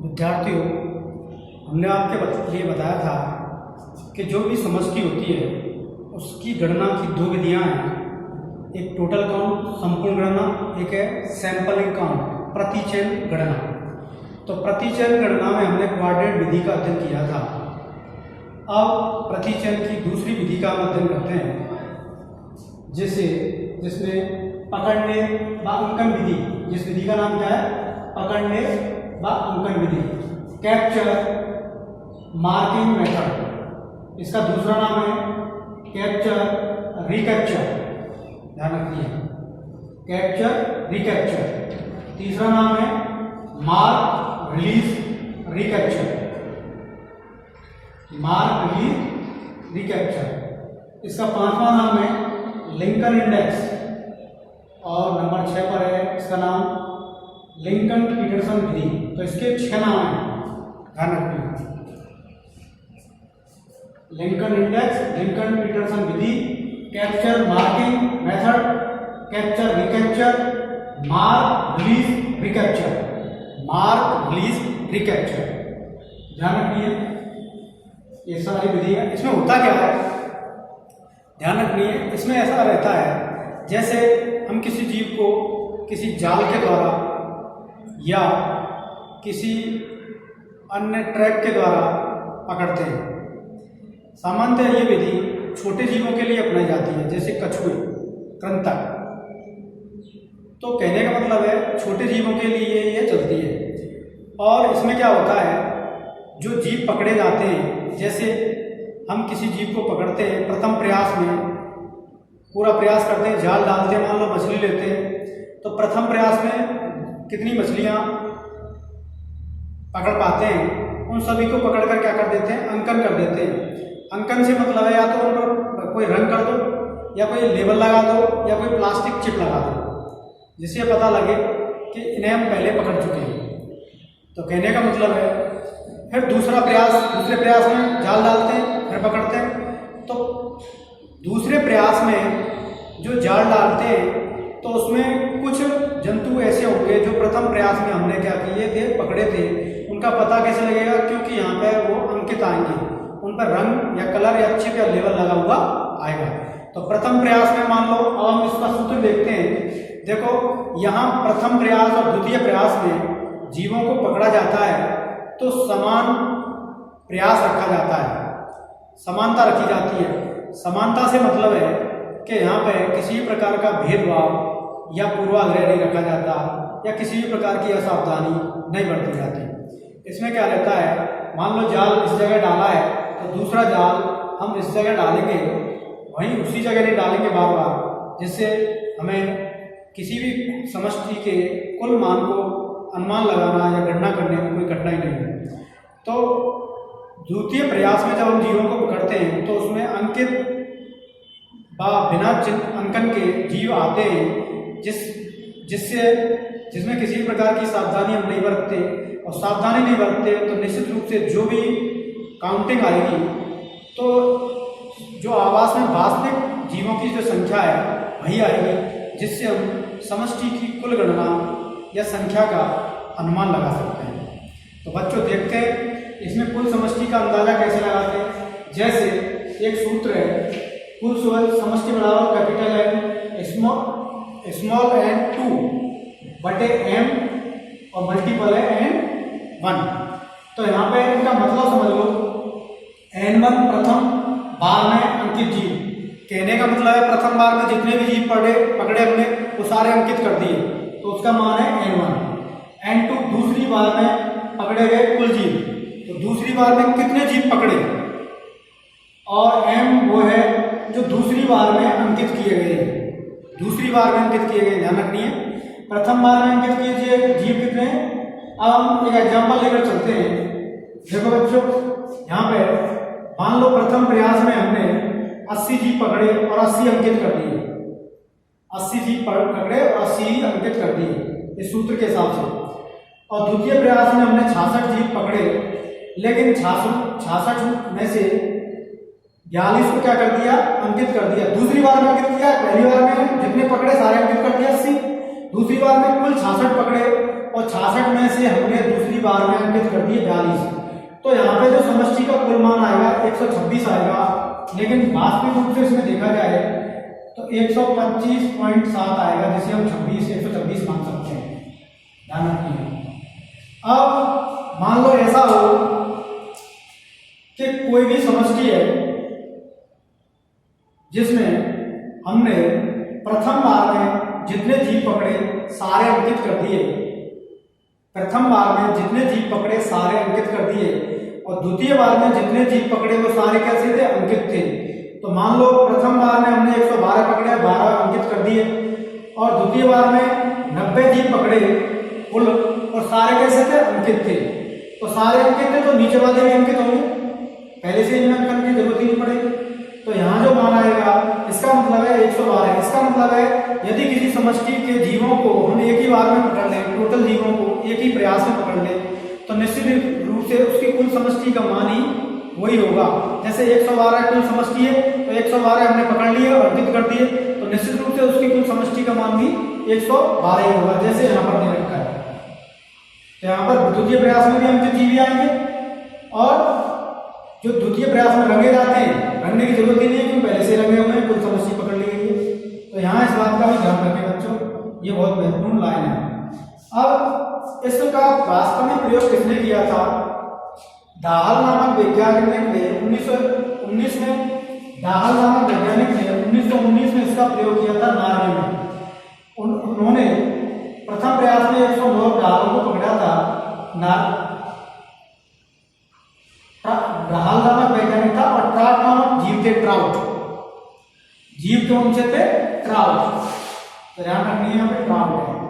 विद्यार्थियों, हमने आपके लिए बताया था कि जो भी समष्टि होती है उसकी गणना की दो विधियां हैं। एक टोटल काउंट संपूर्ण गणना, एक है सैंपलिंग काउंट प्रतिचयन गणना। तो प्रतिचयन गणना में हमने क्वाड्रेट विधि का अध्ययन किया था। अब प्रतिचयन की दूसरी विधि का हम अध्ययन करते हैं, जिसमें पकड़ने व अंकन विधि। जिस विधि का नाम क्या है? पकड़ने व अंकन विधि, कैप्चर मार्किंग मेथड। इसका दूसरा नाम है कैप्चर रिकैप्चर, ध्यान रखिए, कैप्चर रिकैप्चर। तीसरा नाम है mark release recapture, mark release recapture. इसका पांचवा नाम है लिंकन इंडेक्स, और नंबर 6 पर है इसका नाम लिंकन पीटरसन विधि। तो इसके 6 नाम हैं, ध्यान रखिए, लिंकन इंडेक्स, लिंकन पीटरसन विधि, capture marking method, capture recapture, mark release recapture, mark release recapture. ध्यान रखिए, ये सारी विधि है। इसमें होता क्या है, ध्यान रखिए, इसमें ऐसा रहता है जैसे हम किसी जीव को किसी जाल के द्वारा या किसी अन्य ट्रैप के द्वारा पकड़ते हैं। सामान्यतः ये विधि छोटे जीवों के लिए अपनाई जाती है, जैसे कछुए, कृंतक। तो कहने का मतलब है छोटे जीवों के लिए ये चलती है। और इसमें क्या होता है, जो जीव पकड़े जाते हैं, जैसे हम किसी जीव को पकड़ते हैं, प्रथम प्रयास में पूरा प्रयास करते हैं, जाल डालते हैं, मान लो मछली लेते हैं, तो प्रथम प्रयास में कितनी मछलियां पकड़ पाते हैं, उन सभी को पकड़ कर क्या कर देते हैं, अंकन कर देते हैं। अंकन से मतलब है या तो उन पर कोई रंग कर दो, या कोई लेबल लगा दो, या कोई प्लास्टिक चिप लगा दो, जिससे पता लगे कि इन्हें हम पहले पकड़ चुके हैं। तो कहने का मतलब है, फिर दूसरे प्रयास में जाल डालते हैं, फिर पकड़ते हैं। तो दूसरे प्रयास में जो जाल डालते हैं, तो उसमें कुछ जंतु ऐसे होंगे जो प्रथम प्रयास में हमने क्या किए थे, पकड़े थे। उनका पता कैसे लगेगा? क्योंकि यहाँ पे वो अंकित आएंगे, उन पर रंग या कलर या चिप या लेबल लगा हुआ आएगा। तो प्रथम प्रयास में मान लो, अब हम इसका सूत्र देखते हैं। देखो, यहाँ प्रथम प्रयास और द्वितीय प्रयास में जीवों को पकड़ा जाता है तो समान प्रयास रखा जाता है, समानता रखी जाती है। समानता से मतलब है कि यहाँ पे किसी भी प्रकार का भेदभाव या पूर्वाग्रह नहीं रखा जाता, या किसी भी प्रकार की असावधानी नहीं बरती जाती। इसमें क्या रहता है, मान लो जाल इस जगह डाला है, तो दूसरा जाल हम इस जगह डालेंगे, वहीं उसी जगह नहीं डालेंगे बार बार, जिससे हमें किसी भी समष्टि के कुल मान को अनुमान लगाना या गणना करने में कोई कठिनाई नहीं है। तो द्वितीय प्रयास में जब हम जीवों को पकड़ते हैं, तो उसमें अंकित बिना अंकन के जीव आते हैं, जिसमें किसी भी प्रकार की सावधानी हम नहीं बरतते, और सावधानी नहीं बरतते तो निश्चित रूप से जो भी काउंटिंग आएगी, तो जो आवास में वास्तविक जीवों की जो संख्या है वही आएगी, जिससे हम समष्टि की कुल गणना या संख्या का अनुमान लगा सकते हैं। तो बच्चों देखते हैं इसमें कुल समष्टि का अंदाजा कैसे लगाते हैं। जैसे एक सूत्र है, कुल समष्टि बराबर कैपिटल एन स्मॉल एन 2 बटे एम और मल्टीपल है एन 1। तो यहाँ पे इनका मतलब समझ लो, n1 प्रथम बार में अंकित जीव। कहने का मतलब है प्रथम बार में जितने भी जीव पकड़े हमने वो सारे अंकित कर दिए, तो उसका मान है n1। n2 दूसरी बार में पकड़े गए कुल जीव, तो दूसरी बार में कितने जीव पकड़े, और m वो है जो दूसरी बार में अंकित किए गए, दूसरी बार में अंकित किए गए। ध्यान रखिए, प्रथम बार में अंकित कीजिए जीव कितने। अब हम एक एग्जांपल लेकर चलते हैं। देखो बच्चों, यहाँ पे मान लो प्रथम प्रयास में हमने 80 जीव पकड़े और 80 अंकित कर दिए, 80 जीव पकड़े और 80 अंकित कर दिए इस सूत्र के हिसाब से। और द्वितीय प्रयास में हमने 66 जीव पकड़े, लेकिन 66 में से 42 को क्या कर दिया, अंकित कर दिया। दूसरी बार में अंकित किया, पहली बार में जितने पकड़े सारे अंकित कर दिया 80, दूसरी बार में कुल 66 पकड़े और और 66 में से हमने दूसरी बार में अंकित कर दिए 42। तो यहाँ पे जो समष्टि का कुल मान आएगा 126 आएगा, लेकिन वास्तविक रूप से इसमें देखा जाए तो 125.7 आएगा, जिसे हम 126 मान सकते हैं। ध्यान रखिए। अब मान लो ऐसा हो कि कोई भी समष्टि है जिसमें हमने प्रथम बार में जितने जीव पकड़े सारे अंकित कर दिए, प्रथम बार में जितने जीव पकड़े सारे अंकित कर दिए, और द्वितीय बार में जितने जीव पकड़े वो सारे कैसे थे, अंकित थे। तो मान लो प्रथम बार में हमने 112 पकड़े, 12 अंकित कर दिए, और द्वितीय बार में 90 जीव पकड़े कुल, और सारे कैसे थे, अंकित थे। तो सारे अंकित थे तो नीचे वाले भी अंकित होंगे, पहले से इनमें अंकन की जरूरत ही नहीं पड़ेगी। तो यहाँ जो मान आएगा इसका मतलब है 112। इसका मतलब है यदि किसी समष्टि के जीवों को हम एक ही बार में पकड़ लें, टोटल जीवों को एक ही प्रयास में पकड़ लें, तो निश्चित रूप से उसकी कुल समष्टि का मान ही वही होगा। जैसे 112 कुल समष्टि है तो 112 हमने पकड़ लिए और अंकित कर दिए, तो निश्चित रूप से उसकी कुल समष्टि का मान भी 112 ही होगा, जैसे यहाँ पर दे रखा है। तो यहाँ पर द्वितीय प्रयास में भी अंकित जीव आएंगे, और जो द्वितीय प्रयास में रंगे जाते हैं, रंगने की जरूरत ही नहीं है क्योंकि पहले से रंगे हुए हैं, कुल समष्टि पकड़ ली गई है। तो यहाँ इस बात का भी ध्यान रखें बच्चों, ये बहुत महत्वपूर्ण लाइन है। अब इसका वास्तव में प्रयोग किसने किया था? दाहल नामक वैज्ञानिक ने 1919 में, दाहल नामक वैज्ञानिक ने 1919 में इसका प्रयोग किया था नॉर्वे में। उन्होंने प्रथम प्रयास में 109 दाहलों को पकड़ा था। दाहल नामक वैज्ञानिक था, और ट्राउट नामक जीव थे, ट्राउट जीव कौन से थे? ट्राउट। तो ध्यान रखनी है यहाँ पे ट्राउट है।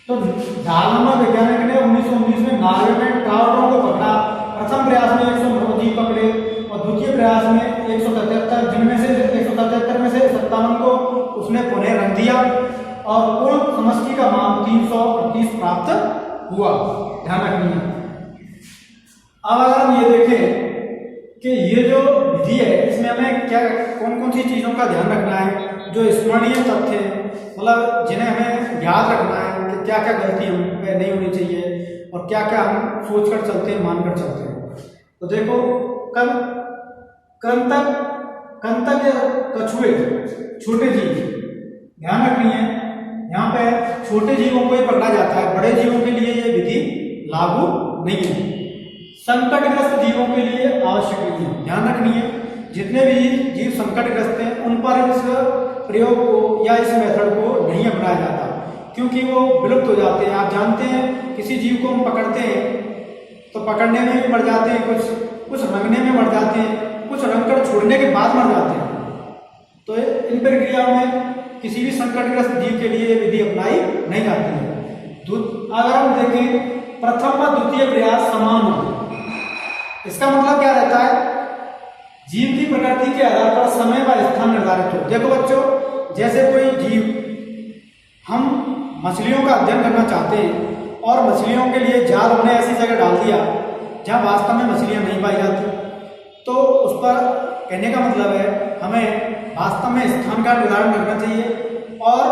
तो दाहल नामक वैज्ञानिक ने 1919 में नॉर्वे में ट्राउटों को पकड़ा। प्रथम प्रयास में 109 जीव पकड़े, और द्वितीय प्रयास में 177, जिनमें से 177 में से 57 को उसने पुनः रंग दिया, और कुल समष्टि का मान 338 प्राप्त हुआ। ध्यान रखिए। अब अगर हम ये देखें कि ये जो विधि है इसमें हमें क्या कौन कौन सी चीजों का ध्यान रखना है, जो स्मरणीय तथ्य है, मतलब जिन्हें हमें याद रखना है कि क्या क्या गलती हम पे नहीं होनी चाहिए और क्या क्या हम सोच कर चलते हैं, मान कर चलते हैं। तो देखो, कंतक या कछुए छोटे जीव, ध्यान रखनी है। यहाँ पे छोटे जीवों को ही पकड़ा जाता है, बड़े जीवों के लिए ये विधि लागू नहीं है। संकटग्रस्त जीवों के लिए आवश्यक नहीं है। ध्यान रखनी है, जितने भी जीव संकटग्रस्त हैं उन पर इस प्रयोग को या इस मेथड को नहीं अपनाया जाता, क्योंकि वो विलुप्त हो जाते हैं। आप जानते हैं किसी जीव को हम पकड़ते हैं तो पकड़ने में भी मर जाते हैं, कुछ रंगने में मर जाते हैं, कुछ रंगकर छोड़ने के बाद मर जाते हैं। तो इन प्रक्रियाओं में किसी भी संकटग्रस्त जीव के लिए विधि अपनाई नहीं जाती है। अगर हम देखें प्रथम व द्वितीय प्रयास समान हो, इसका मतलब क्या रहता है? जीव की प्रकृति के आधार पर समय व स्थान निर्धारित हो। देखो बच्चों, जैसे कोई जीव, हम मछलियों का अध्ययन करना चाहते हैं और मछलियों के लिए जाल हमने ऐसी जगह डाल दिया जहां वास्तव में मछलियां नहीं पाई जाती, तो उस पर कहने का मतलब है हमें वास्तव में स्थान का निर्धारण करना चाहिए और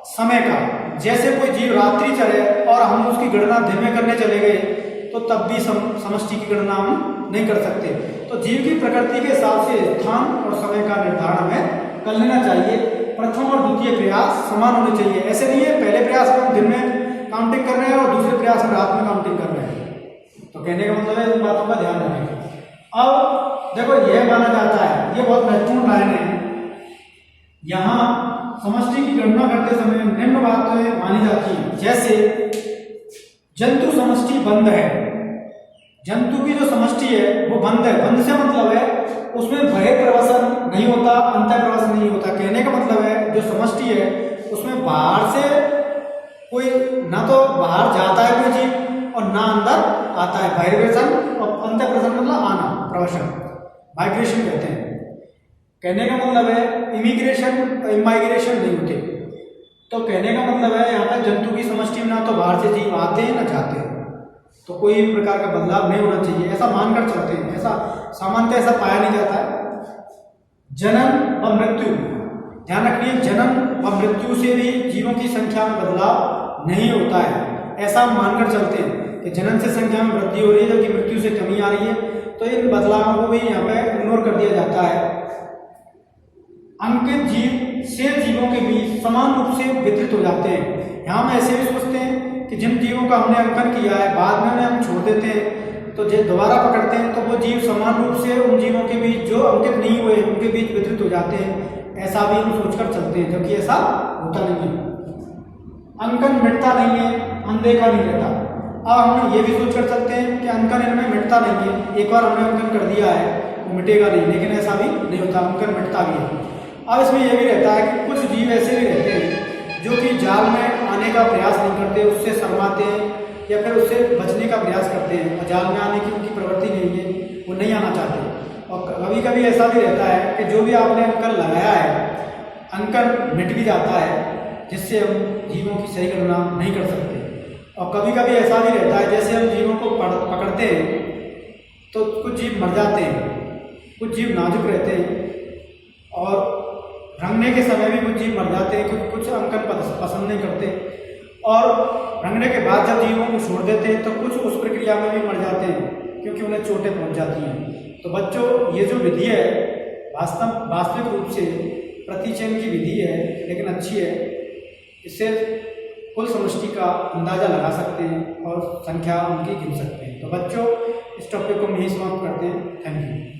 समय का। जैसे कोई जीव रात्रि चले और हम उसकी गणना दिन में करने चले गए तो तब भी समष्टि की गणना हम नहीं कर सकते। तो जीव की प्रकृति के हिसाब से स्थान और समय का निर्धारण हमें कर लेना चाहिए। प्रथम और द्वितीय प्रयास समान होने चाहिए। ऐसे नहीं है पहले प्रयास में हम दिन में काउंटिंग कर रहे हैं और दूसरे प्रयास में रात में काउंटिंग कर रहे हैं। तो कहने का मतलब है इन बातों का ध्यान रखें। अब देखो, यह माना जाता है, ये बहुत महत्वपूर्ण लाइन है, यहाँ समष्टि की गणना करते समय निम्न बातें मानी जाती है। जैसे जंतु समष्टि बंद है, जंतु की जो समष्टि है वो बंद है। बंद से मतलब है उसमें बहिर्प्रवसन नहीं होता, अंतर्प्रवसन नहीं होता। कहने का मतलब है जो समष्टि है उसमें बाहर से कोई ना तो बाहर जाता है कोई जीव और ना अंदर आता है। बहिर्प्रवसन और अंतर्प्रवसन मतलब आना, प्रवसन, माइग्रेशन कहते हैं। कहने का मतलब है इमिग्रेशन इमाइग्रेशन नहीं होते। तो कहने का मतलब है यहाँ पर जंतु की समष्टि में ना तो बाहर से जीव आते हैं ना जाते हैं, तो कोई प्रकार का बदलाव नहीं होना चाहिए, ऐसा मानकर चलते हैं। ऐसा सामान्यतः ऐसा पाया नहीं जाता है। जन्म और मृत्यु, ध्यान रखिए, जन्म और मृत्यु से भी जीवों की संख्या में बदलाव नहीं होता है। ऐसा हम मानकर चलते हैं कि जन्म से संख्या में वृद्धि हो रही है जबकि मृत्यु से कमी आ रही है, तो इन बदलावों को भी यहाँ पे इग्नोर कर दिया जाता है। अंकित जीव शेष जीवों के बीच समान रूप से वितरित हो जाते हैं। यहाँ हम ऐसे भी सोचते हैं कि जिन जीवों का हमने अंकन किया है बाद में उन्हें हम छोड़ देते हैं, तो जब दोबारा पकड़ते हैं तो वो जीव समान रूप से उन जीवों के बीच जो अंकित नहीं हुए उनके बीच वितरित हो जाते हैं। ऐसा भी हम सोचकर चलते हैं, जबकि ऐसा होता नहीं है। अंकन मिटता नहीं है, अनदेखा नहीं रहता। अब हम ये भी सोचकर चलते हैं कि अंकन इनमें मिटता नहीं है, एक बार हमने अंकन कर दिया है वो मिटेगा नहीं, लेकिन ऐसा भी नहीं होता, अंकन मिटता भी है। अब इसमें यह भी रहता है कि कुछ जीव ऐसे भी रहते हैं जो कि जाल में आने का प्रयास नहीं करते, उससे शर्माते हैं या फिर उससे बचने का प्रयास करते हैं, और जाल में आने की उनकी प्रवृत्ति नहीं है, वो नहीं आना चाहते। और कभी कभी ऐसा भी रहता है कि जो भी आपने अंकन लगाया है, अंकन मिट भी जाता है, जिससे हम जीवों की सही गणना नहीं कर सकते। और कभी कभी ऐसा भी रहता है जैसे हम जीवों को पकड़ते हैं तो कुछ जीव मर जाते हैं, कुछ जीव नाजुक रहते हैं, और रंगने के समय भी कुछ जीव मर जाते हैं क्योंकि कुछ अंकन पसंद नहीं करते, और रंगने के बाद जब जीवों को छोड़ देते हैं तो कुछ उस प्रक्रिया में भी मर जाते हैं क्योंकि उन्हें चोटें पहुंच जाती हैं। तो बच्चों, ये जो विधि है वास्तविक रूप से प्रतिचयन की विधि है, लेकिन अच्छी है। इससे कुल समष्टि का अंदाजा लगा सकते हैं और संख्या उनकी गिन सकते हैं। तो बच्चों, इस टॉपिक को हम यही समाप्त करते हैं। Thank you.